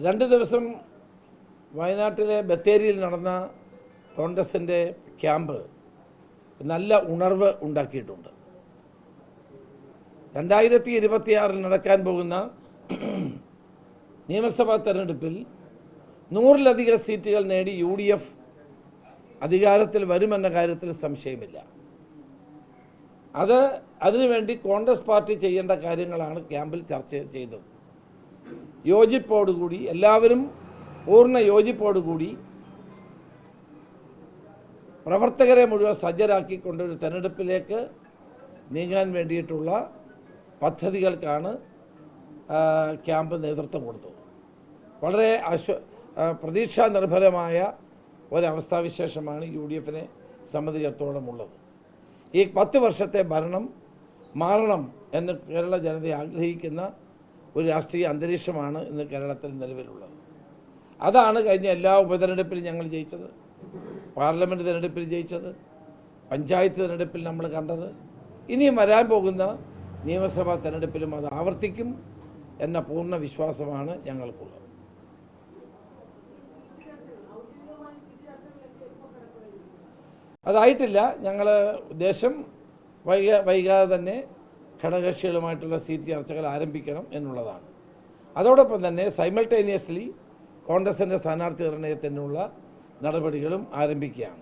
2 ദിവസം വയനാട്ടിലെ ബത്തേരിയിൽ നടന്ന കോൺഗ്രസിൻ്റെ ക്യാമ്പ് നല്ല ഉണർവ് ഉണ്ടാക്കിയിട്ടുണ്ട്. 2026 നടക്കാൻ പോകുന്ന നിയമസഭാ തെരഞ്ഞെടുപ്പിൽ 100-ലധികം സീറ്റുകൾ നേടി UDF അധികാരത്തിൽ വരുമെന്ന കാര്യത്തിൽ സംശയമില്ല. അതിനുവേണ്ടി കോൺഗ്രസ് പാർട്ടി ചെയ്യേണ്ട കാര്യങ്ങളാണ് ക്യാമ്പിൽ ചർച്ച ചെയ്തത്. യോജിപ്പോടുകൂടി എല്ലാവരും പൂർണ്ണ യോജിപ്പോടുകൂടി പ്രവർത്തകരെ മുഴുവൻ സജ്ജരാക്കിക്കൊണ്ടൊരു തെരഞ്ഞെടുപ്പിലേക്ക് നീങ്ങാൻ വേണ്ടിയിട്ടുള്ള പദ്ധതികൾക്കാണ് ക്യാമ്പ് നേതൃത്വം കൊടുത്തത്. വളരെ പ്രതീക്ഷാ നിർഭരമായ ഒരവസ്ഥാവിശേഷമാണ് UDFനെ സംബന്ധിച്ചിടത്തോളമുള്ളത്. ഈ 10 വർഷത്തെ ഭരണം മാറണം എന്ന് കേരള ജനത ആഗ്രഹിക്കുന്ന ഒരു രാഷ്ട്രീയ അന്തരീക്ഷമാണ് ഇന്ന് കേരളത്തിൽ നിലവിലുള്ളത്. അതാണ് കഴിഞ്ഞ എല്ലാ ഉപതെരഞ്ഞെടുപ്പിലും ഞങ്ങൾ ജയിച്ചത്, പാർലമെൻറ്റ് തിരഞ്ഞെടുപ്പിൽ ജയിച്ചത്, പഞ്ചായത്ത് തിരഞ്ഞെടുപ്പിൽ നമ്മൾ കണ്ടത്. ഇനിയും വരാൻ പോകുന്ന നിയമസഭാ തിരഞ്ഞെടുപ്പിലും അത് ആവർത്തിക്കും എന്ന പൂർണ്ണ വിശ്വാസമാണ് ഞങ്ങൾക്കുള്ളത്. അതായിട്ടില്ല. ഞങ്ങൾ ഉദ്ദേശം വൈകാതെ തന്നെ ഘടകകക്ഷികളുമായിട്ടുള്ള സീറ്റ് ചർച്ചകൾ ആരംഭിക്കണം എന്നുള്ളതാണ്. അതോടൊപ്പം തന്നെ സൈമൾട്ടേനിയസ്ലി കോൺഗ്രസിൻ്റെ സ്ഥാനാർത്ഥി നിർണയത്തിനുള്ള നടപടികളും ആരംഭിക്കുകയാണ്.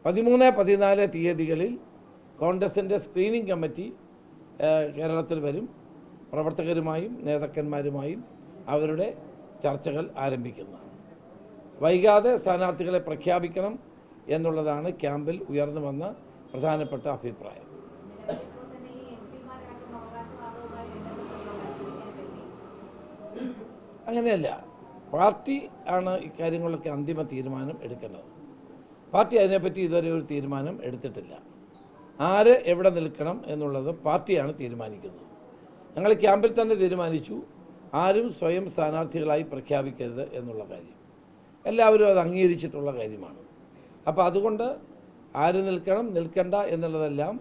13, 14 തീയതികളിൽ കോൺഗ്രസിൻ്റെ സ്ക്രീനിംഗ് കമ്മിറ്റി കേരളത്തിൽ വരും. പ്രവർത്തകരുമായും നേതാക്കന്മാരുമായും അവരുടെ ചർച്ചകൾ ആരംഭിക്കുന്നതാണ്. വൈകാതെ സ്ഥാനാർത്ഥികളെ പ്രഖ്യാപിക്കണം എന്നുള്ളതാണ് ക്യാമ്പിൽ ഉയർന്നു വന്ന പ്രധാനപ്പെട്ട അഭിപ്രായം. അങ്ങനെയല്ല, പാർട്ടി ആണ് ഇക്കാര്യങ്ങളൊക്കെ അന്തിമ തീരുമാനം എടുക്കേണ്ടത്. പാർട്ടി അതിനെപ്പറ്റി ഇതുവരെ ഒരു തീരുമാനം എടുത്തിട്ടില്ല. ആര് എവിടെ നിൽക്കണം എന്നുള്ളത് പാർട്ടിയാണ് തീരുമാനിക്കുന്നത്. ഞങ്ങൾ ക്യാമ്പിൽ തന്നെ തീരുമാനിച്ചു, ആരും സ്വയം സ്ഥാനാർത്ഥികളായി പ്രഖ്യാപിക്കരുത് എന്നുള്ള കാര്യം. എല്ലാവരും അത് അംഗീകരിച്ചിട്ടുള്ള കാര്യമാണ്. അപ്പോൾ അതുകൊണ്ട് ആര് നിൽക്കണം നിൽക്കണ്ട എന്നുള്ളതെല്ലാം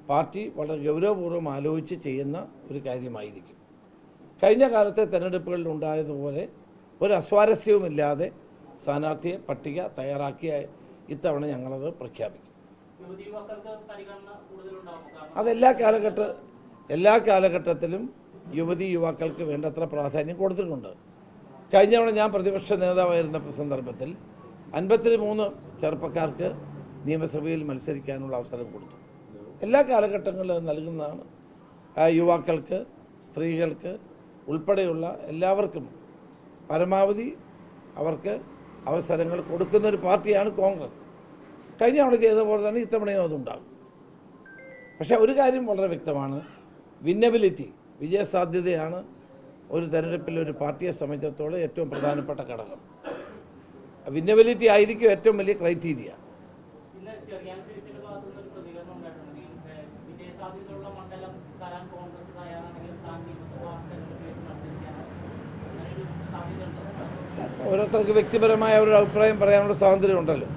പാർട്ടി വളരെ ഗൗരവപൂർവ്വം ആലോചിച്ച് ചെയ്യുന്ന ഒരു കാര്യമായിരിക്കും. കഴിഞ്ഞ കാലത്തെ തെരഞ്ഞെടുപ്പുകളിൽ ഉണ്ടായതുപോലെ ഒരു അസ്വാരസ്യവുമില്ലാതെ സ്ഥാനാർത്ഥിയെ പട്ടിക തയ്യാറാക്കിയ ഇത്തവണ ഞങ്ങളത് പ്രഖ്യാപിക്കും. എല്ലാ കാലഘട്ടത്തിലും യുവക്കൾക്ക് വേണ്ടത്ര പ്രാധാന്യം കൊടുത്തിട്ടുണ്ട്. കഴിഞ്ഞ തവണ ഞാൻ പ്രതിപക്ഷ നേതാവായിരുന്ന സന്ദർഭത്തിൽ 53 ചെറുപ്പക്കാർക്ക് നിയമസഭയിൽ മത്സരിക്കാനുള്ള അവസരം കൊടുത്തു. എല്ലാ കാലഘട്ടങ്ങളിലും നൽകുന്നതാണ്. യുവാക്കൾക്ക്, സ്ത്രീകൾക്ക് ഉൾപ്പെടെയുള്ള എല്ലാവർക്കും പരമാവധി അവർക്ക് അവസരങ്ങൾ കൊടുക്കുന്ന ഒരു പാർട്ടിയാണ് കോൺഗ്രസ്. കഴിഞ്ഞ തവണ ചെയ്ത പോലെ തന്നെ ഇത്തവണയും അതുണ്ടാകും. പക്ഷേ ഒരു കാര്യം വളരെ വ്യക്തമാണ്, വിന്നബിലിറ്റി, വിജയസാധ്യതയാണ് ഒരു തെരഞ്ഞെടുപ്പിൽ ഒരു പാർട്ടിയെ സംബന്ധിച്ചിടത്തോളം ഏറ്റവും പ്രധാനപ്പെട്ട ഘടകം. വിന്നബിലിറ്റി ആയിരിക്കും ഏറ്റവും വലിയ ക്രൈറ്റീരിയ. ഓരോരുത്തർക്ക് വ്യക്തിപരമായ ഒരു അഭിപ്രായം പറയാനുള്ള സ്വാതന്ത്ര്യം ഉണ്ടല്ലോ.